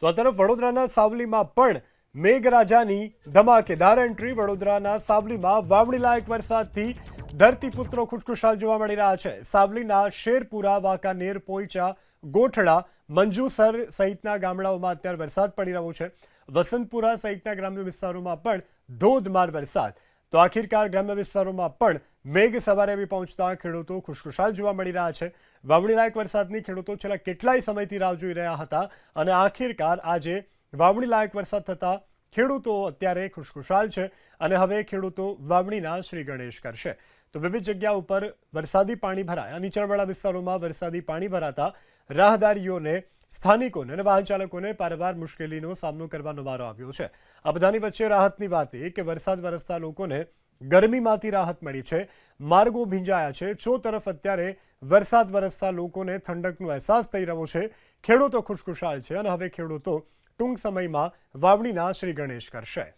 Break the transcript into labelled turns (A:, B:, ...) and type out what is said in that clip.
A: તો આ તરફ વડોદરાના સાવલીમાં પણ મેઘરાજાની ધમાકેદાર એન્ટ્રી। વડોદરાના સાવલીમાં વાવણી લાયક વરસાદથી ધરતીપુત્રો ખુશખુશાલ જોવા મળી રહ્યા છે। સાવલીના શેરપુરા, વાંકાનેર, પોઈચા, ગોઠડા, મંજુસર સહિતના ગામડાઓમાં અત્યારે વરસાદ પડી રહ્યો છે। વસંતપુરા સહિતના ગ્રામ્ય વિસ્તારોમાં પણ ધોધમાર વરસાદ। તો આખિરકાર ગ્રામ્ય વિસ્તારોમાં પણ મેઘ સવારે આવી પહોંચતા ખેડૂતો ખુશખુશાલ જોવા મળી રહ્યા છે। વાવણી લાયક વરસાદની ખેડૂતો છેલ્લા કેટલાય સમયથી રાહ જોઈ રહ્યા હતા અને આખિરકાર આજે વાવણી લાયક વરસાદ થતાં ખેડૂતો અત્યારે ખુશખુશાલ છે અને હવે ખેડૂતો વાવણીના શ્રી ગણેશ કરશે। તો વિવિધ જગ્યા ઉપર વરસાદી પાણી ભરાયા। નીચાણવાળા વિસ્તારોમાં વરસાદી પાણી ભરાતા રાહદારીઓને, સ્થાનિકોને અને વાહન ચાલકોને પારવાર મુશ્કેલીનો સામનો કરવાનો વારો આવ્યો છે। આ બધાની વચ્ચે રાહતની વાત એ કે વરસાદ વરસતા લોકોને ગરમીમાંથી રાહત મળી છે। માર્ગો ભીંજાયા છે। ચો તરફ અત્યારે વરસાદ વરસતા લોકોને ઠંડકનો અહેસાસ થઈ રહ્યો છે। ખેડૂતો ખુશખુશાલ છે અને હવે ખેડૂતો ટૂંક સમયમાં વાવણીના શ્રી ગણેશ કરશે।